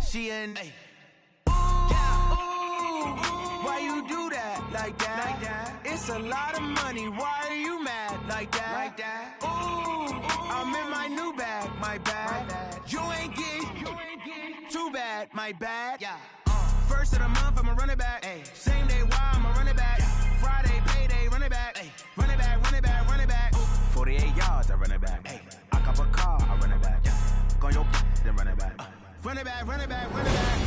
She in. Ooh, why you do that like that? It's a lot of money. Why are you mad like that? Ooh, I'm in my new bag, my bad. You ain't getting too bad, my bad. First of the month, I'ma run it back. Same day, why I'ma run it back. Friday, payday, run it back. Run it back, run it back, run it back. 48 yards, I run it back. I cop a car, I run it back. Go your then run it back. Run it back, run it back, run it back.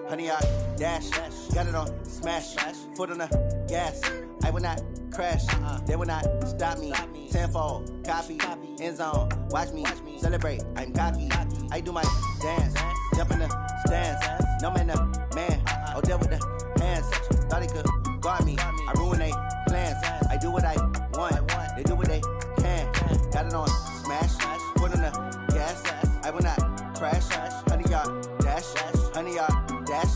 Honey, I dash, got it on smash, foot on the gas. I will not crash, they will not stop me. Tenfold, copy, end zone, watch me celebrate. I'm cocky, I do my dance, jump in the stands. No man, the man, oh deal with the hands. Thought he could guard me, I ruin they plans. I do what I want, they do what they can. Got it on smash, foot on the gas. I will not crash, honey, y'all dash, honey, y'all dash,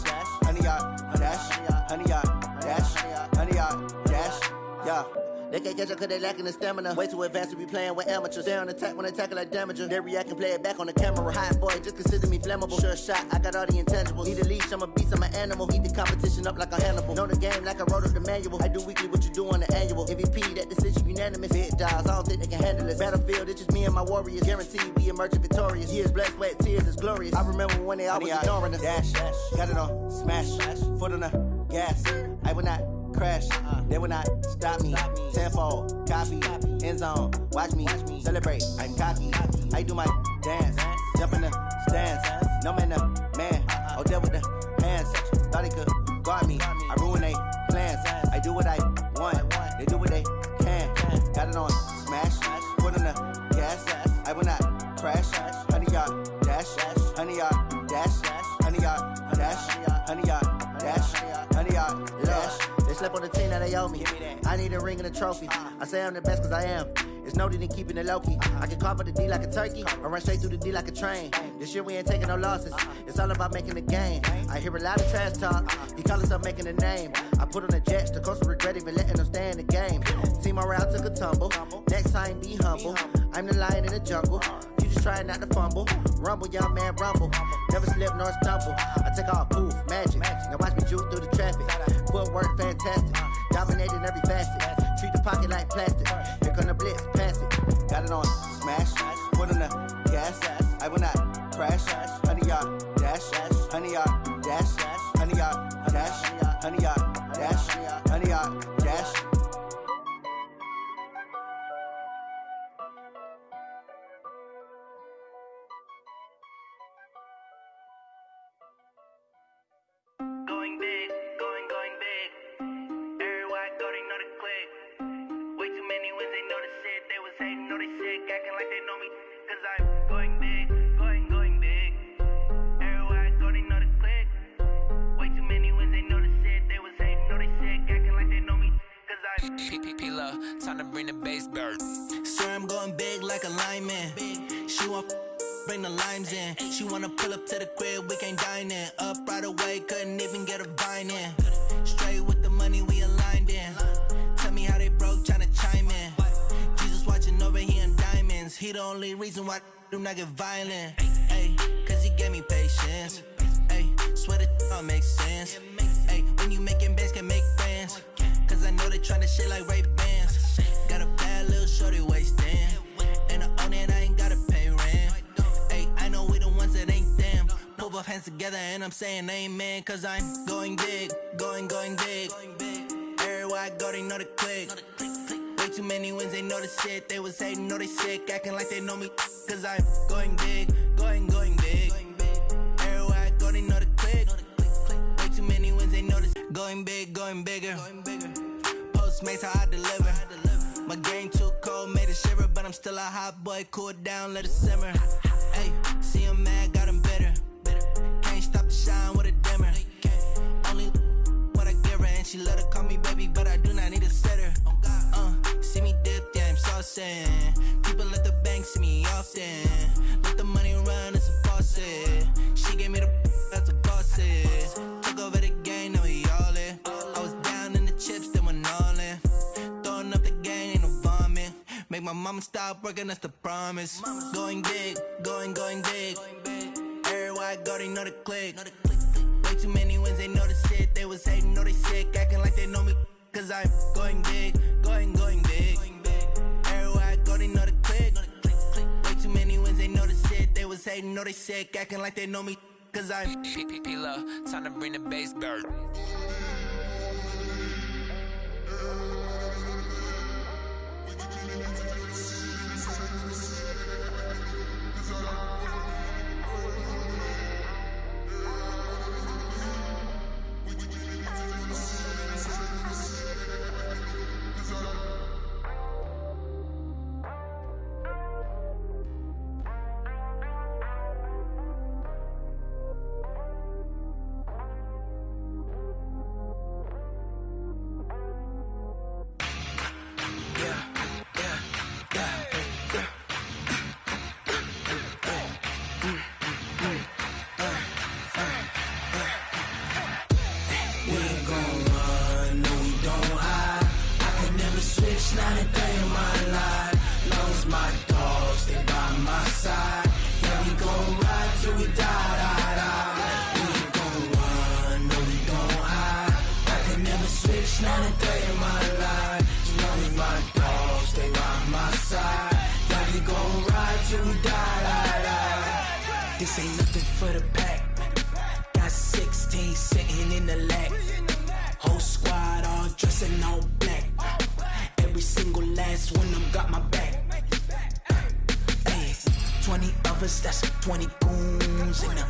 honey, y'all dash, honey, y'all dash, honey, y'all dash, yeah. They can't catch up cause they lacking the stamina. Way too advanced to be playing with amateurs. They on attack when they tackle like damager. They react and play it back on the camera. Hot boy, just consider me flammable. Sure shot, I got all the intangibles. Need a leash, I'm a beast, I'm an animal. Heat the competition up like a Hannibal. Know the game like I wrote up the manual. I do weekly what you do on the annual. MVP, that decision unanimous. Big dials, I don't think they can handle it. Battlefield, it's just me and my warriors. Guaranteed we emerging victorious. Years, blood, sweat, tears, it's glorious. I remember when they always ignoring us. Dash, got it on smash, foot on the gas. I will not crash, they will not stop me. Tenfold, copy, end zone, watch me celebrate. I'm cocky, I do my dance, jump in the stands. No man, the man, oh deal with the hands. Thought he could guard me, I ruin they plans. I do what I want, they do what they can. Got it on smash, foot on the gas. I will not crash, honey, y'all dash, honey, y'all dash, honey, y'all dash, honey, y'all dash, honey, y'all dash. They slept on the team that they owe me. I need a ring and a trophy. I say I'm the best cause I am. It's no need in keeping it low-key. I can carve up the D like a turkey, or run straight through the D like a train. This year we ain't taking no losses. It's all about making the game. I hear a lot of trash talk. He call himself making a name. I put on the jets, the coach will regret even letting them stay in the game. Team morale took a tumble. Next time be humble. I'm the lion in the jungle. You just trying not to fumble. Rumble, young man, rumble. Never slip nor stumble. I take off, poof, magic. Now watch me juke through the traffic. Footwork fantastic. Dominating every facet. Treat the pocket like plastic. Here come the blitz, pass it. Got it on smash. Put on the gas. I will not crash. 100 yard dash. 100 yard dash. 100 yard dash. 100 yard dash. 100 yard dash. Going big, going big. Everywhere I go, they know the click. Way too many wins, they know the shit. They was hating, know they sick, acting like they know me. Cause I'm going big, going big. Everywhere I go, they know the click. Way too many wins, they know the shit. They was hating, know they sick, acting like they know me. Cause I'm P-P-P-Love, time to bring the bass bird. Swear I'm going big like a lineman. She want bring the limes in. She wanna pull up to the crib, we can't dine in. Up right away, couldn't even get a vine in. Straight with the money, we aligned in. Tell me how they broke, tryna chime in. Jesus watching over here in diamonds. He the only reason why I do not get violent. Ay, cause he gave me patience. Ay, swear that all makes sense. Ay, when you making bands, can make friends. Cause I know they tryna shit like Ray-Bans. Got a bad little shorty wasting. And I own it, I ain't gotta pay rent. Ay, I know we the ones that ain't them. Pull both hands together and I'm saying amen. Cause I'm going big, going big. Everywhere I go, they know the click. Way too many wins, they know the shit. They was hating, know they sick, acting like they know me. Cause I'm going big, going big. Everywhere I go, they know the click. Way too many wins, they know the going big, going bigger. Postmates, how I deliver. My game too cold, made it shiver. But I'm still a hot boy, cool it down, let it simmer. Hey, see him mad, got him bitter. Can't stop the shine with a dimmer. Only what I give her, and she let her call me baby, but I do not need a sitter. See me dip, yeah, I'm saucing. People at the bank see me often. Let the money run, it's a faucet. She gave me the that's a boss it. Took over the game, now we all in. I was down in the chips, then went all in. Throwing up the game, ain't no vomit. Make my mama stop working, that's the promise. Going big, going big. Everywhere I go, they know the click. Way too many wins, they know the shit. They was hating, know they sick, acting like they know me. Cause I'm going big, going big. Everywhere I go, they know the click. Way too many wins, they know the shit. They was hating, know they sick, acting like they know me. Cause I'm P-P-P-Love, time to bring the bass bird. Not a day in my life. Lost my dogs, they by my side. Yeah, we gon' ride till we die. We ain't gon' run, no, we don't hide. I can never switch, not a day in my life. Lost my dogs, they by my side. Yeah, we gon' ride till we die. This ain't nothing for the pack. Got 16 sitting in the lap. Whole squad all dressing all black. Every single last one of them got my back. Ay, 20 of us, that's 20 goons. And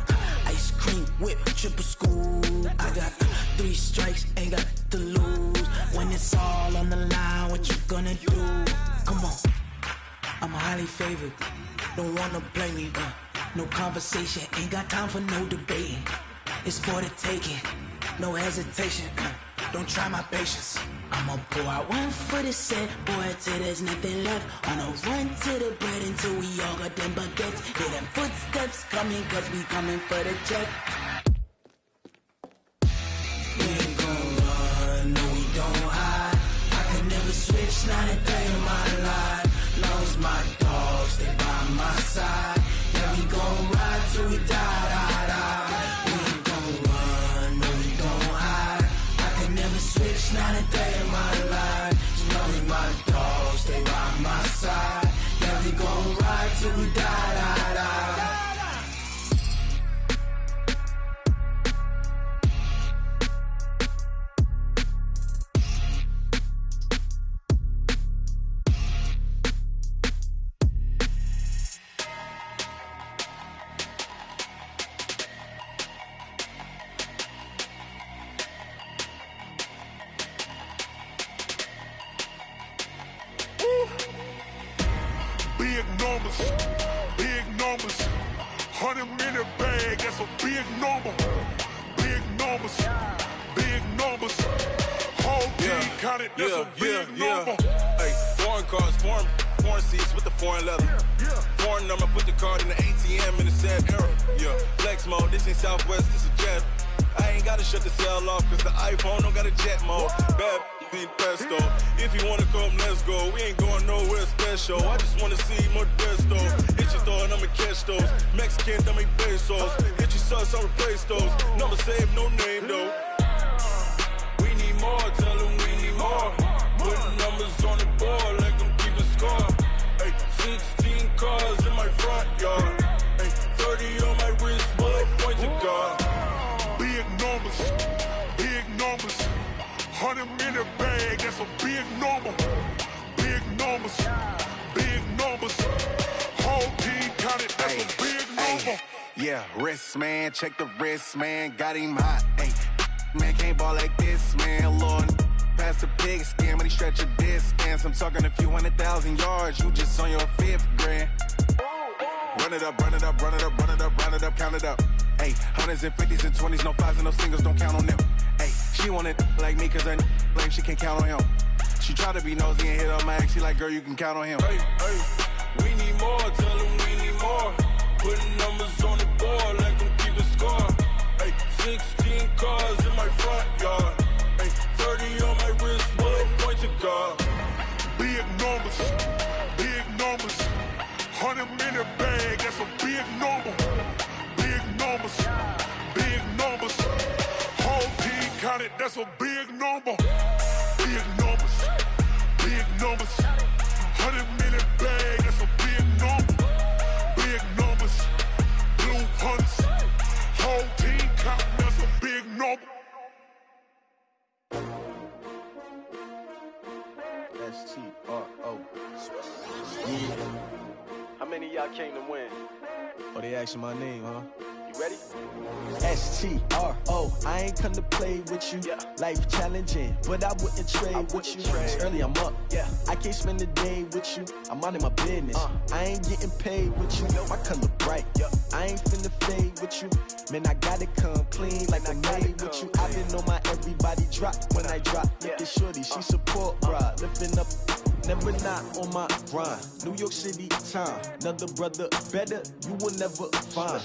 ice cream whip, triple scoop. I got 3 strikes, ain't got to lose. When it's all on the line, what you gonna do? Come on, I'm highly favored. Don't wanna blame me, no conversation, ain't got time for no debating. It's for the taking, no hesitation, don't try my patience. I'm I'ma pour out one for the set, boy, till there's nothing left. On a run to the bread until we all got them baguettes. Hear them footsteps coming, cause we coming for the check. We ain't gon' run, no we don't hide. I could never switch, not a day in my life. Long as my dogs, they by my side. Yeah, we gon' ride till we die, die, die. We ain't gon' run, no we don't hide. I could never switch, not a day in my life. As long as my dogs, they by my side. Yeah, we gon' ride till we die, die, die. Big numbers, big numbers. 100-minute bag, that's a big number. Big numbers, big numbers. Whole team counted, that's a big number. Hey, foreign cars, foreign seats with the foreign leather. Foreign number, put the card in the ATM in the sad era. Yeah, flex mode, this ain't Southwest, this is jet. I ain't gotta shut the cell off, cause the iPhone don't got a jet mode. Bad be pesto. If you wanna come, let's go. We ain't going nowhere special. I just wanna see Modesto. Hit your thought, I'ma catch those. Mexican, I'ma pesos. Hit your sus, I'll replace those. Number saved, no name though. We need more, tell them we need more. Putting numbers on the board, let them keep a score. Hey, 16 cars in my front yard. Hey, 30 on my wrist, bullet point to God. Big numbers, big numbers. 100-minute bag, that's a big number. Big numbers, big numbers. Whole team counted, that's a big number. Yeah, wrist man, check the wrist man, got him hot. Ay, man can't ball like this, man. Lord, past the pig skin when he stretch a disc. I'm talking a few 100,000 yards, you just on your 5th grand. Run it up, run it up, run it up, run it up, run it up, count it up. Ay, 100s and 50s and 20s, no 5s and no singles, don't count on them. Ay, she want it like me cause her blame, she can't count on him. She try to be nosy and hit up my ex, she like, girl, you can count on him. Hey, hey, we need more, tell them we need more. Putting numbers on the board, let them keep a score. Hey, 16 cars in my front yard. Hey, 30 on my wrist, bullet point to God. Big numbers, big numbers. 100-minute bag, that's a big number. Big numbers, big numbers. Whole team counted, that's a big number. Big numbers, big numbers. 100-minute bag, that's a big number. Big numbers, blue hunts. Whole team counting, that's a big number. S-T-R-O. Yeah. How many of y'all came to win? Oh, they asking my name, huh? You ready? S-T-R-O. I ain't come to play with you. Yeah. Life challenging, but I wouldn't trade with you. It's early, I'm up. Yeah. I can't spend the day with you. I'm out in my business. I ain't getting paid with you. My color bright. I ain't finna fade with you. Man, I gotta come clean like I made with you. I been on my everybody drop when I drop. Look at shorty, she support, bruh. Lifting up. Never not on my grind. New York City time. Another brother better, you will never find.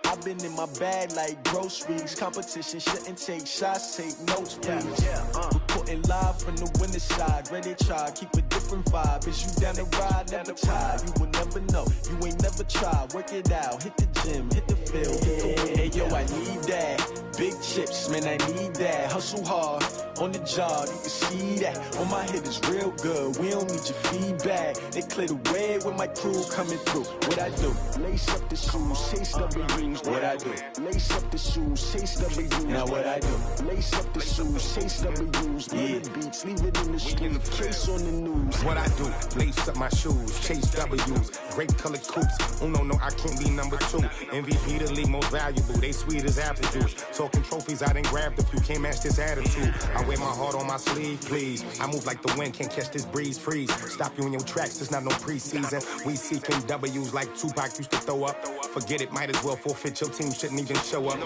I've been in my bag like groceries. Competition shouldn't take shots, take notes, please. Reporting live from the winter side. Ready to try, keep a different vibe. Is you down the ride, never tired. You will never know, you ain't never tried. Work it out, hit the gym, hit the field, hit the wheel. Hey yo, I need that. Big chips, man, I need that. Hustle hard, on the job, you can see that. On my head is real good, we don't need your feedback. They clear the way when my crew coming through. What I do? Lace up the shoes, chase W's. What I do? Lace up the shoes, chase W's. Now what I do? Lace up the shoes, chase W's. Yeah, beats, leave it in the street, case on the news. What I do? Lace up my shoes, chase W's. Great colored coupes. Oh no, I can't be number 2. MVP the league most valuable. They sweet as apple juice. Talking trophies, I done grabbed a few. Can't match this attitude. I wear my heart on my sleeve, please. I move like the wind, can't catch this breeze. Freeze. Stop you in your tracks. There's not no preseason. We seeking W's like Tupac used to throw up. Forget it, might as well forfeit. Your team shouldn't even show up.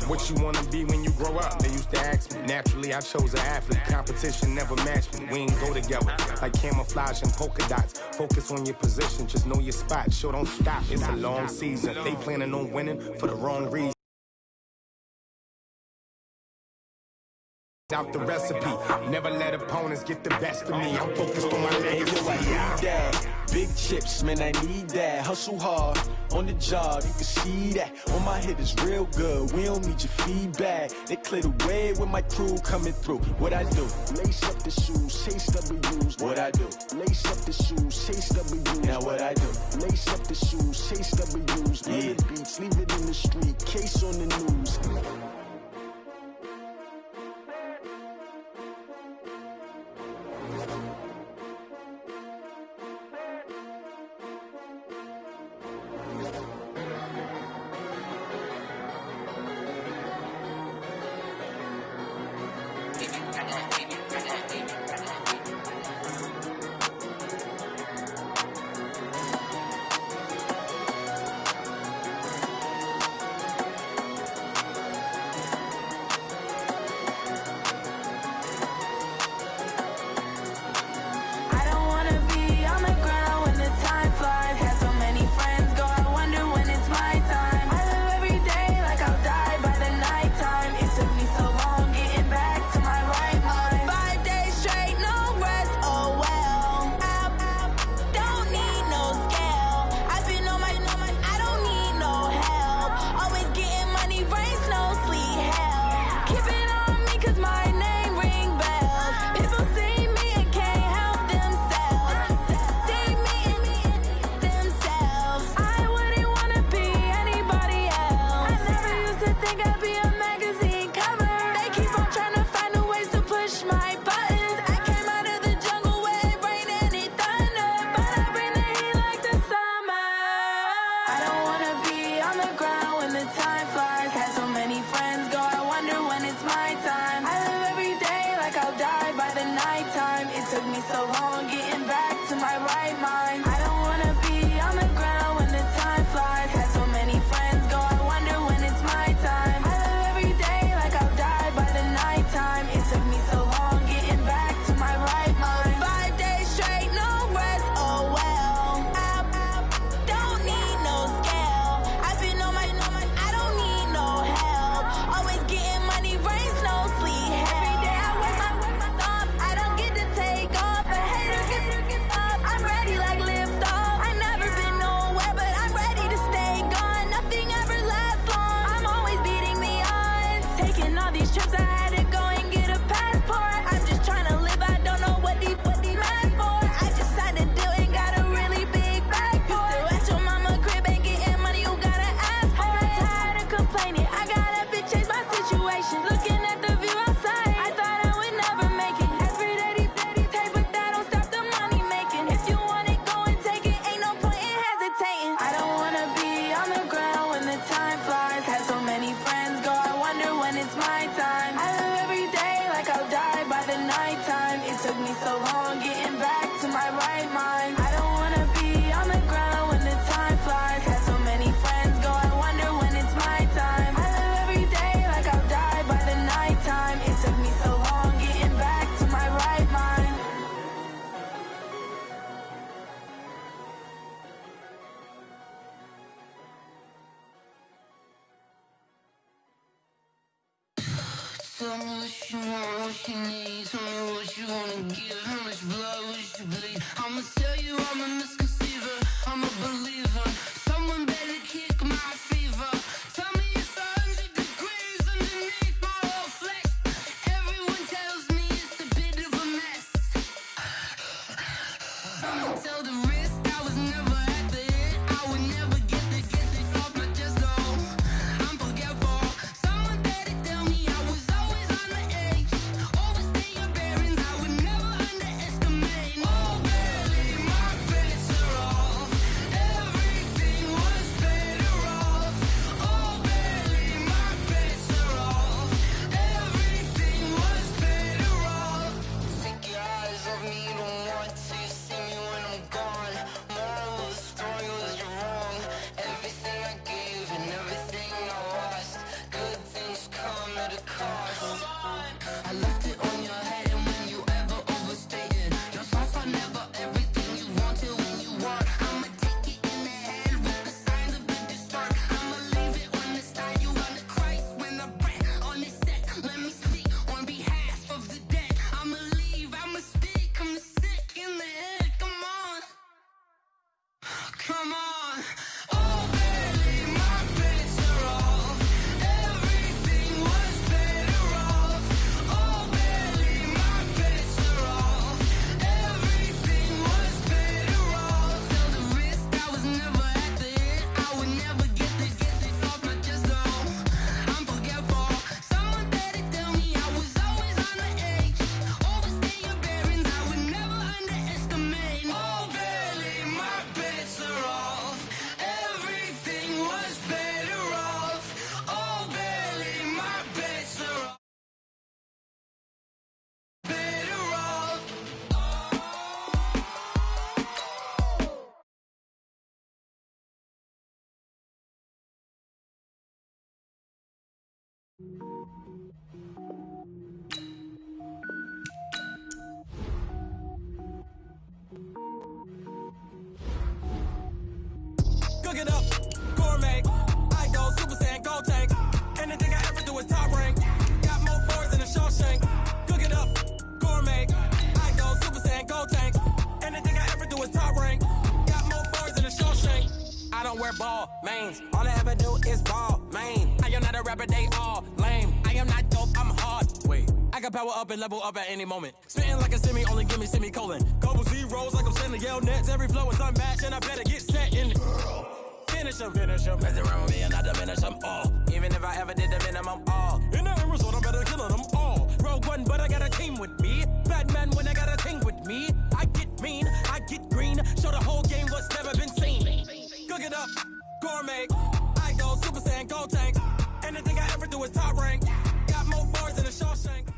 What you wanna be when you grow up? They used to ask me. Naturally, I chose an athlete. Competition never never match me. We ain't go together like camouflage and polka dots. Focus on your position, just know your spot. Sure, don't stop. It's a long season. They planning on winning for the wrong reason. Out the recipe, never let opponents get the best of me. I'm focused on my legacy. I need that. Big chips, man, I need that. Hustle hard on the job, you can see that. On my head is real good. We don't need your feedback. They clear the way with my crew coming through. What I do? Lace up the shoes, chase W's. What I do? Lace up the shoes, chase W's. Now what I do? Lace up the shoes, chase W's. Yeah. The beats, leave it in the street. Case on the news. Tell me what you want, what you need. Tell me what you wanna give. How much blood would you bleed? I'ma tell you I'm a misconceiver. I'm a believer. Someone better kick my fever. Tell me it's 100 degrees underneath my whole flesh. Everyone tells me it's a bit of a mess. I'ma tell the risk I was never at the end. I would never get this off my chest though. I'm forgetful. Someone better tell me I was always on the edge. Overstay your bearings, I would never underestimate. Oh, barely, my bets are off. Everything it up, gourmet. I go Super Saiyan, gold tank. Anything I ever do is top rank. Got more boys than a Shawshank. Cook it up, gourmet. I go Super Saiyan, gold tank. Anything I ever do is top rank. Got more boys than a Shawshank. I don't wear ball mains. All I ever do is ball main. I am not a rapper, they all lame. I am not dope, I'm hard. Wait, I can power up and level up at any moment. Spitting like a semi, only give me semicolon. Couple zeros like I'm sending yell nets. Every flow is unmatched, and I better get set in. Finish them. Mess around with me and I diminish them all. Even if I ever did the minimum, all. In the end result, I'm better killing them all. Rogue One, but I got a team with me. Batman when I got a team with me. I get mean, I get green. Show the whole game what's never been seen. Cook it up, gourmet. I go Super Saiyan, gold tank. Anything I ever do is top rank. Got more bars than a Shawshank.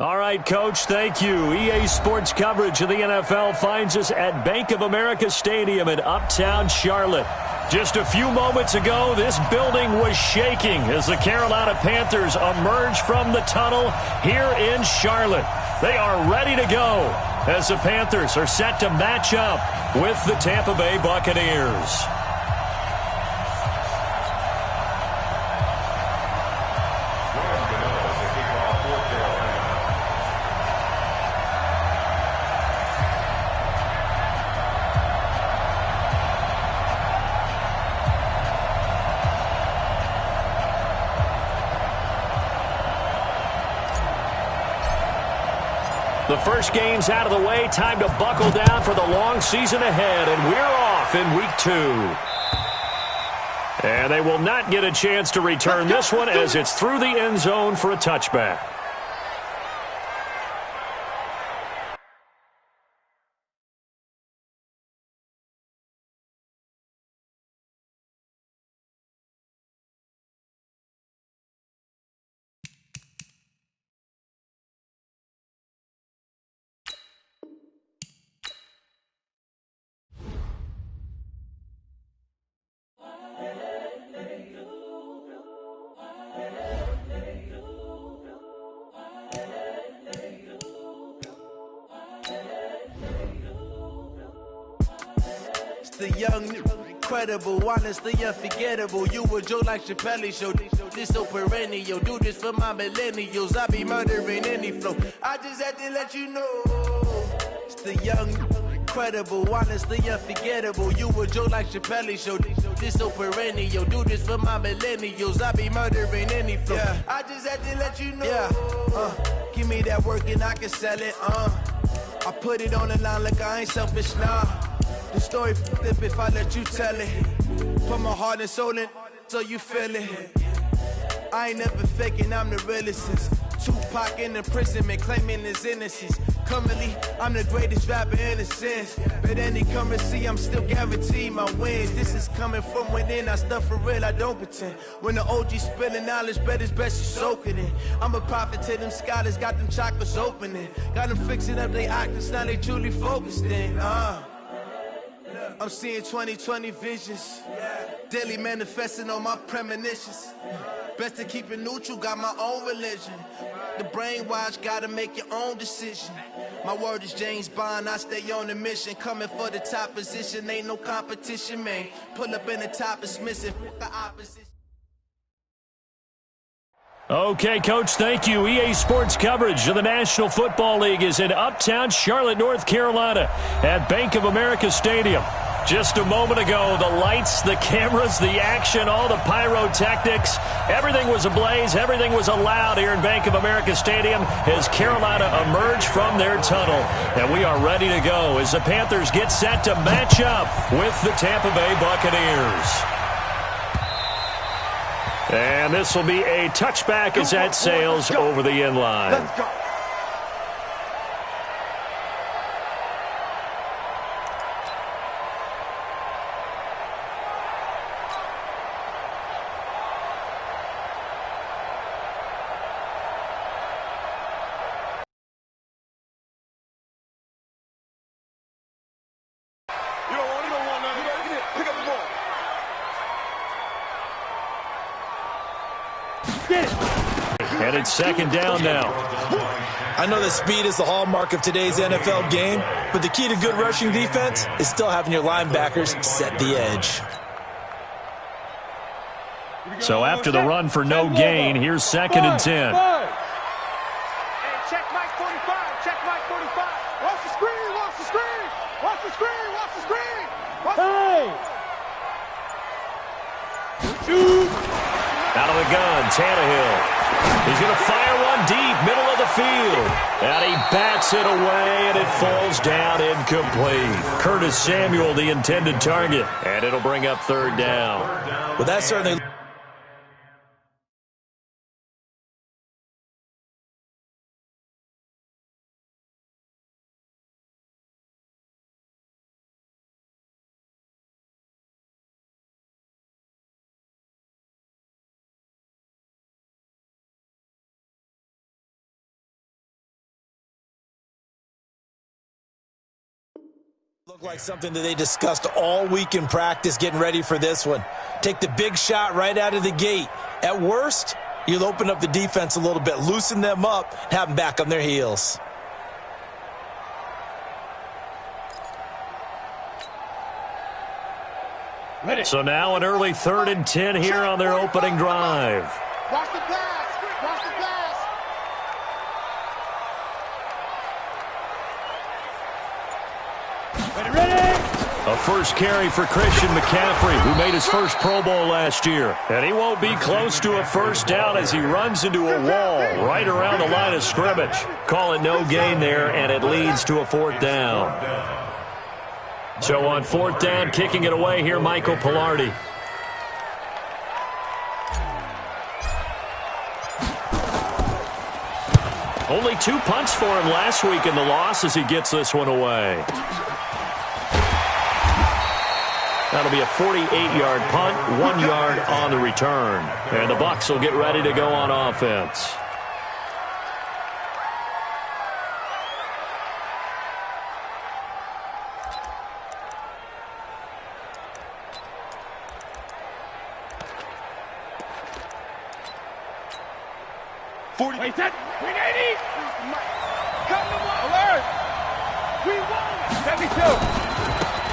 All right, Coach, thank you. EA Sports coverage of the NFL finds us at Bank of America Stadium in Uptown Charlotte. Just a few moments ago, this building was shaking as the Carolina Panthers emerged from the tunnel here in Charlotte. They are ready to go as the Panthers are set to match up with the Tampa Bay Buccaneers. The first game's out of the way. Time to buckle down for the long season ahead, and we're off in week 2. And they will not get a chance to return this one as it's through the end zone for a touchback. The young, incredible, honestly unforgettable. You a Joe like Chappelle show. This so perennial. Do this for my millennials. I be murdering any flow. I just had to let you know. It's the young, incredible, honestly unforgettable. You a Joe like Chappelle show. This so perennial. Do this for my millennials. I be murdering any flow. Yeah. I just had to let you know. Yeah. Give me that work and I can sell it. I put it on the line like I ain't selfish, nah. The story flip if I let you tell it. Put my heart and soul in so you feel it. I ain't never faking, I'm the realest since Tupac in imprisonment, claiming his innocence. Currently, I'm the greatest rapper in a sense. But any currency, I'm still guaranteed my wins. This is coming from within, I stuff for real, I don't pretend. When the OG spilling knowledge, bet it's best you soak it in. I'm a prophet to them scholars, got them chakras opening. Got them fixing up they octaves, now they truly focused in. I'm seeing 2020 visions. Daily manifesting on my premonitions. Best to keep it neutral, got my own religion. The brainwash, gotta make your own decision. My word is James Bond, I stay on a mission. Coming for the top position, ain't no competition, man. Pull up in the top, it's missing the opposition. Okay, Coach, thank you. EA Sports coverage of the National Football League is in Uptown Charlotte, North Carolina at Bank of America Stadium. Just a moment ago, the lights, the cameras, the action, all the pyrotechnics, everything was ablaze, everything was allowed here in Bank of America Stadium as Carolina emerged from their tunnel. And we are ready to go as the Panthers get set to match up with the Tampa Bay Buccaneers. And this will be a touchback as that sails over the end line. Let's go. And it's second down now. I know that speed is the hallmark of today's NFL game, but the key to good rushing defense is still having your linebackers set the edge. So after the run for no gain, here's 2nd and 10. Hey, check Mike 45. Check Mike 45. Watch the screen. Watch the screen. Watch the screen. Watch the screen. Out of the gun, Tannehill. He's going to fire one deep, middle of the field. And he bats it away, and it falls down incomplete. Curtis Samuel, the intended target. And it'll bring up 3rd down. Well, that certainly... Looked like something that they discussed all week in practice getting ready for this one. Take the big shot right out of the gate. At worst, you'll open up the defense a little bit, loosen them up, and have them back on their heels. So now an early 3rd and 10 here on their opening drive. Watch the pass. Watch the pass. A first carry for Christian McCaffrey, who made his first Pro Bowl last year. And he won't be close to a first down as he runs into a wall right around the line of scrimmage. Call it no gain there, and it leads to a 4th down. So on 4th down, kicking it away here, Michael Pilardi. Only 2 punts for him last week in the loss as he gets this one away. That'll be a 48-yard punt, 1 yard on the return. And the Bucs will get ready to go on offense. Wait, set. 380. Come to alert. We won. 72.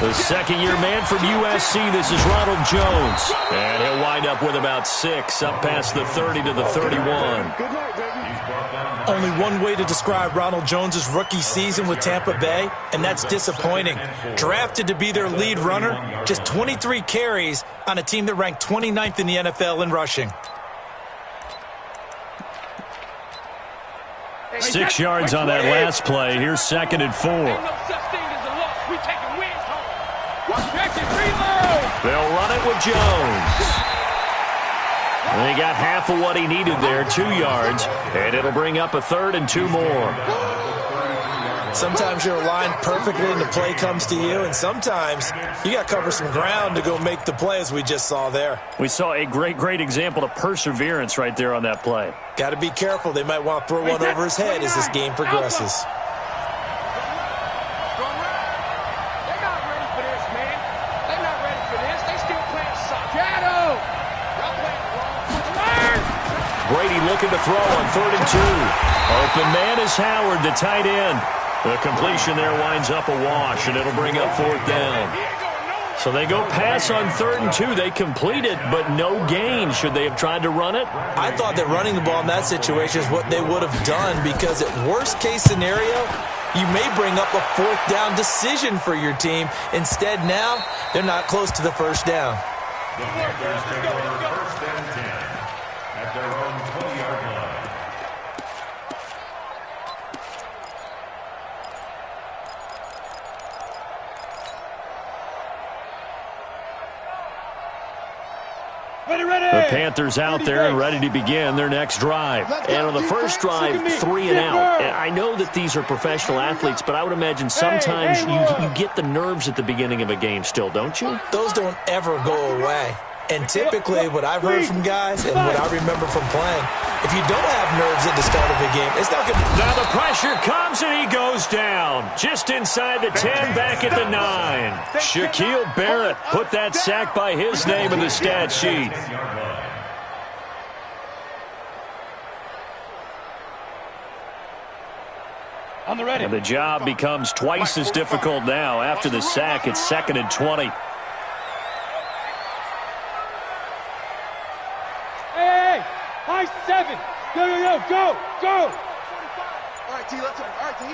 The 2nd-year man from USC, this is Ronald Jones. And he'll wind up with about 6, up past the 30 to the 31. Only one way to describe Ronald Jones' rookie season with Tampa Bay, and that's disappointing. Drafted to be their lead runner, just 23 carries on a team that ranked 29th in the NFL in rushing. 6 yards on that last play. Here's 2nd and 4. They'll run it with Jones. And he got half of what he needed there, 2 yards, and it'll bring up a 3rd and 2 more. Sometimes you're aligned perfectly and the play comes to you, and sometimes you got to cover some ground to go make the play, as we just saw there. We saw a great example of perseverance right there on that play. Got to be careful. They might want to throw one over his head as this game progresses. Brady looking to throw on 3rd and 2. Open man is Howard, the tight end. The completion there winds up a wash, and it'll bring up 4th down. So they go pass on 3rd and 2. They complete it, but no gain. Should they have tried to run it? I thought that running the ball in that situation is what they would have done, because at worst case scenario, you may bring up a 4th down decision for your team. Instead, now, they're not close to the 1st down. The Panthers take over 1st and 10 at their own 20-yard line. The Panthers out there and ready to begin their next drive. And on the first drive, 3 and out. And I know that these are professional athletes, but I would imagine sometimes you get the nerves at the beginning of a game still, don't you? Those don't ever go away. And typically what I've heard from guys and what I remember from playing, if you don't have nerves at the start of a game, it's not going to... Now the pressure comes and he goes down. Just inside the 10, back at the 9. Shaquille Barrett put that sack by his name in the stat sheet. On the ready. And the job becomes twice as difficult now. After the sack, it's 2nd and 20. Hey, high 7. Go. All right, T, let's go. All right, T.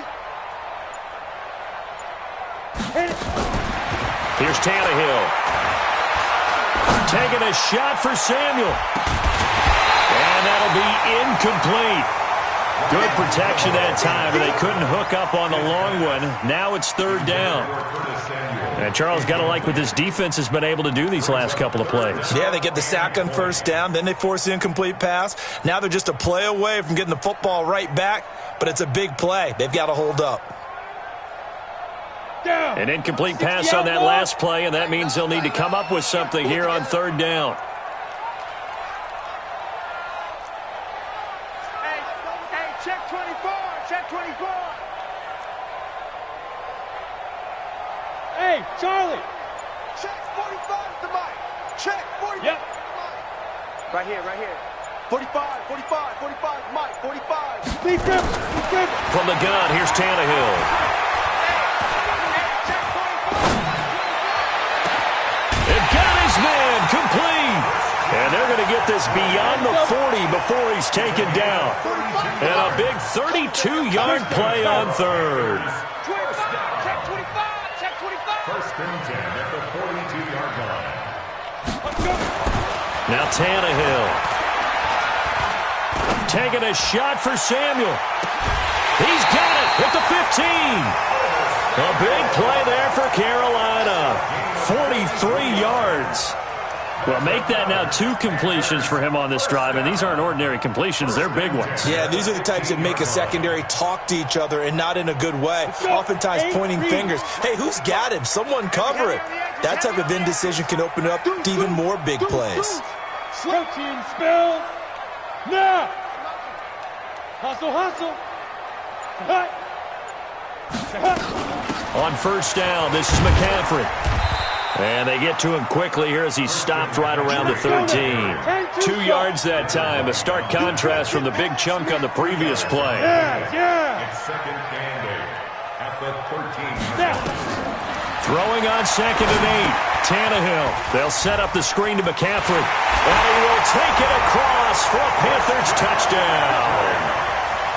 Here's Tannehill. Taking a shot for Samuel. And that'll be incomplete. Good protection that time, but they couldn't hook up on the long one. Now it's 3rd down. And Charles, got to like what this defense has been able to do these last couple of plays. Yeah, they get the sack on 1st down, then they force the incomplete pass. Now they're just a play away from getting the football right back, but it's a big play. They've got to hold up. An incomplete pass on that last play, and that means they'll need to come up with something here on 3rd down. Hey, check 24. Check 24. Hey, Charlie. Check 45 to Mike. Check 45 Yep. to Mike. Right here. 45, Mike, 45. Be good. From the gun, here's Tannehill. It got his man complete. And they're going to get this beyond the 40 before he's taken down. And a big 32-yard play on 3rd. Check 25. 1st and 10 at the 42-yard line. Now Tannehill. Taking a shot for Samuel. He's got it at the 15. A big play there for Carolina. 43 yards. Well, make that now 2 completions for him on this drive, and these aren't ordinary completions. They're big ones. Yeah, these are the types that make a secondary talk to each other and not in a good way. Oftentimes pointing fingers. Hey, who's got him? Someone cover it. That type of indecision can open up to even more big plays. Protein spill. Now. Hustle. On 1st down, this is McCaffrey. And they get to him quickly here as he stopped right around the 13. 2 yards that time, a stark contrast from the big chunk on the previous play. Yeah. It's 2nd and 8 at the 13. Throwing on 2nd and 8. Tannehill. They'll set up the screen to McCaffrey. And he will take it across for a Panthers touchdown.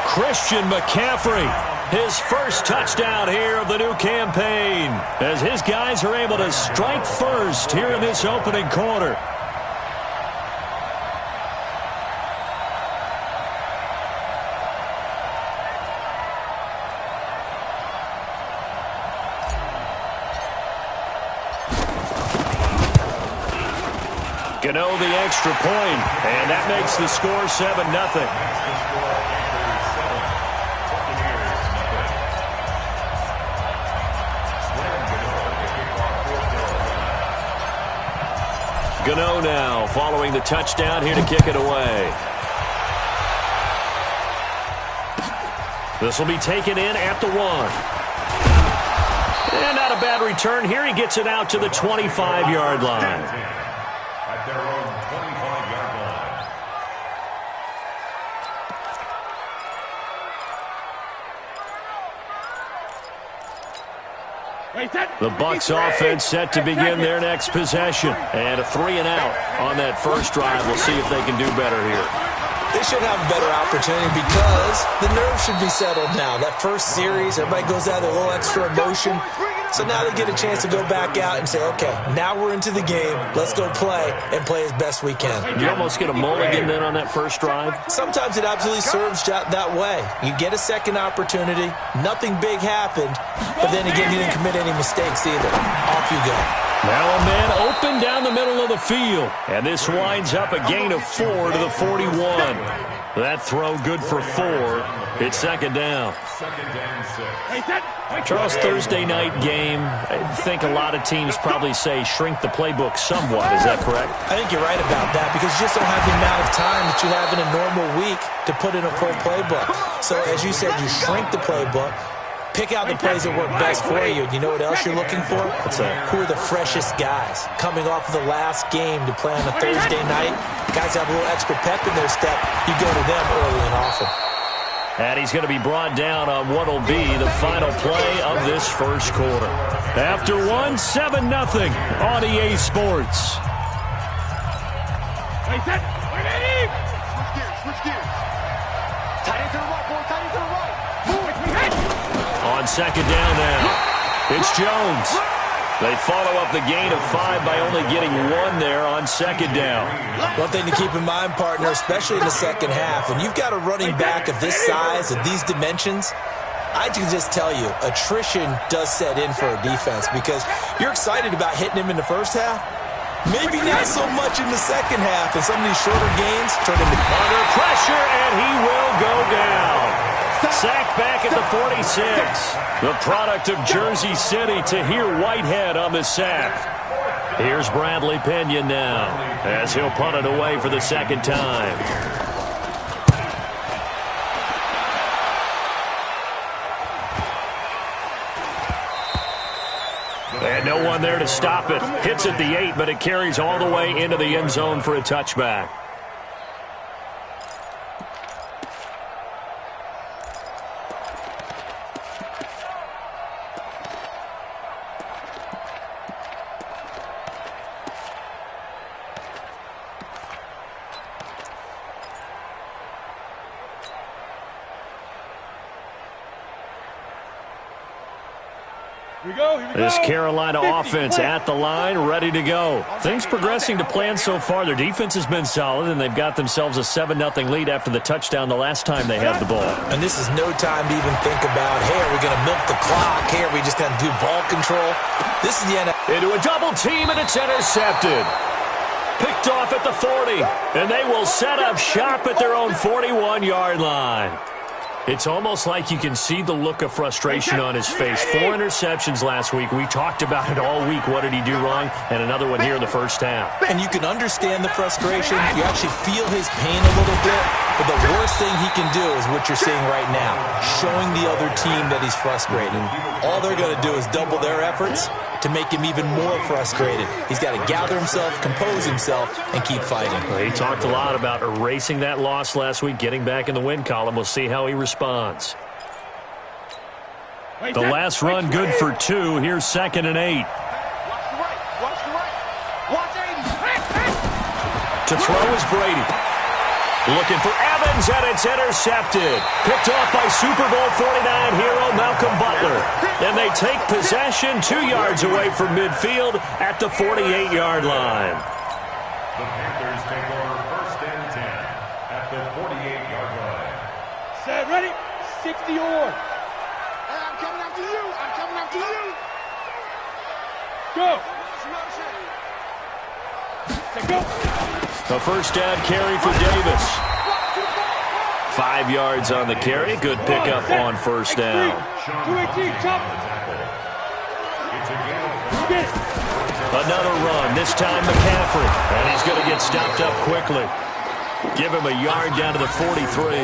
Christian McCaffrey, his first touchdown here of the new campaign, as his guys are able to strike first here in this opening quarter. Gano the extra point, and that makes the score 7-0. Gano now following the touchdown here to kick it away. This will be taken in at the 1. And not a bad return here. He gets it out to the 25-yard line. At their own 25-yard line. The Bucs offense set to begin their next possession. And a 3-and-out on that first drive. We'll see if they can do better here. They should have a better opportunity because the nerves should be settled now. That first series, everybody goes out with a little extra emotion. So now they get a chance to go back out and say, okay, now we're into the game. Let's go play and play as best we can. You almost get a mulligan then on that first drive? Sometimes it absolutely serves that way. You get a second opportunity. Nothing big happened. But then again, you didn't commit any mistakes either. Off you go. Now a man open down the middle of the field. And this winds up a gain of 4 to the 41. That throw good for 4. It's 2nd down. Charles, Thursday night game. I think a lot of teams probably say shrink the playbook somewhat. Is that correct? I think you're right about that because you just don't have the amount of time that you have in a normal week to put in a full playbook. So as you said, you shrink the playbook. Pick out the plays that work best for you. You know what else you're looking for? What's that? Who are the freshest guys coming off of the last game to play on a Thursday night? Guys have a little extra pep in their step. You go to them early and often. And he's going to be brought down on what will be the final play of this first quarter. After one, 7-0 on EA Sports. Hey, set. Wait, switch gears. Tight end to the right, boy. Tight end to the right. Move. On second down now, it's Jones. They follow up the gain of 5 by only getting 1 there on second down. One thing to keep in mind, partner, especially in the second half, when you've got a running back of this size, of these dimensions, I can just tell you, attrition does set in for a defense because you're excited about hitting him in the first half. Maybe not so much in the second half, and some of these shorter gains turn into under pressure, and he will go down. Sacked back at the 46. The product of Jersey City, Tahir Whitehead on the sack. Here's Bradley Pinion now as he'll punt it away for the second time. And no one there to stop it. Hits at the 8, but it carries all the way into the end zone for a touchback. This Carolina offense at the line, ready to go. Things progressing to plan so far. Their defense has been solid, and they've got themselves a 7-0 lead after the touchdown the last time they had the ball. And this is no time to even think about, hey, are we going to milk the clock? Hey, are we just going to do ball control? This is the end. Into a double team, and it's intercepted. Picked off at the 40, and they will set up shop at their own 41-yard line. It's almost like you can see the look of frustration on his face. 4 interceptions last week. We talked about it all week. What did he do wrong? And another one here in the first half. And you can understand the frustration. You actually feel his pain a little bit. But the worst thing he can do is what you're seeing right now, showing the other team that he's frustrated. All they're going to do is double their efforts to make him even more frustrated. He's got to gather himself, compose himself, and keep fighting. Well, he talked a lot about erasing that loss last week, getting back in the win column. We'll see how he responds. The last run good for 2. Here's 2nd and 8. Watch the right. Watch 80. To throw is Brady. Looking for Evans, and it's intercepted. Picked off by Super Bowl 49 hero Malcolm Butler. And they take possession 2 yards away from midfield at the 48-yard line. The Panthers take over 1st and 10 at the 48-yard line. Set, ready? 60 or. Hey, I'm coming after you. I'm coming after you. Go. Let's go. A first down carry for Davis. 5 yards on the carry. Good pickup on first down. 218, chop. Another run, this time McCaffrey. And he's going to get stopped up quickly. Give him a yard down to the 43.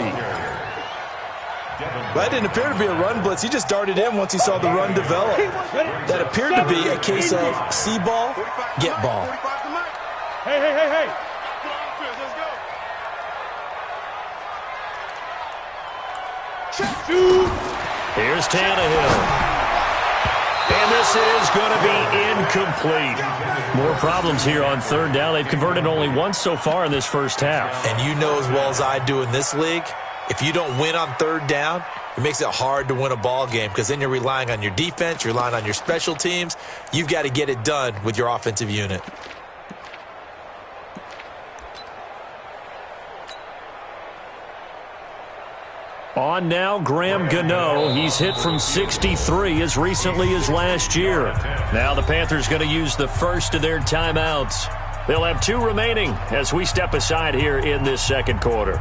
That didn't appear to be a run blitz. He just darted in once he saw the run develop. That appeared to be a case of see ball, get ball. Hey. Here's Tannehill. And this is going to be incomplete. More problems here on 3rd down. They've converted only once so far in this first half. And you know as well as I do in this league, if you don't win on 3rd down, it makes it hard to win a ball game because then you're relying on your defense, you're relying on your special teams. You've got to get it done with your offensive unit. On now, Graham Gano. He's hit from 63 as recently as last year. Now the Panthers going to use the first of their timeouts. They'll have 2 remaining as we step aside here in this second quarter.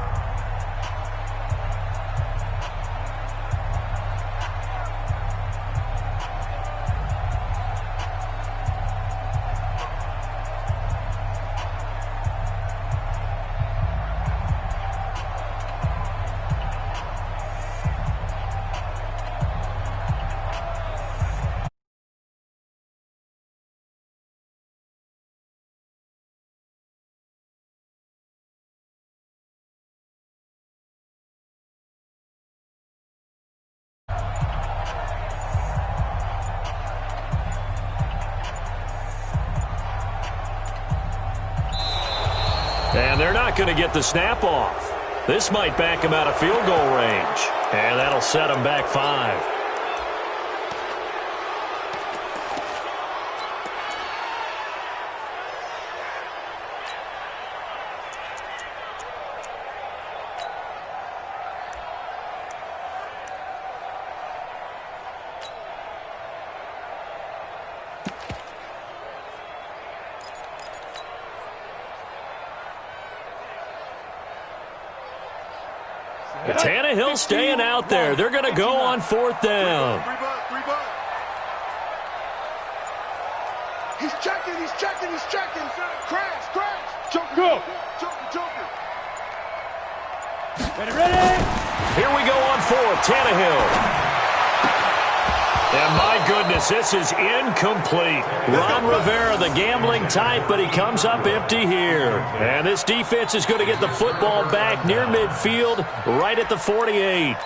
And they're not going to get the snap off. This might back him out of field goal range. And that'll set him back 5. Tannehill staying out there. They're going to go on 4th down. He's checking. Crash. Go. Joker. Ready. Here we go on 4th. Tannehill. And my goodness, this is incomplete. Ron Rivera, the gambling type, but he comes up empty here. And this defense is going to get the football back near midfield, right at the 48.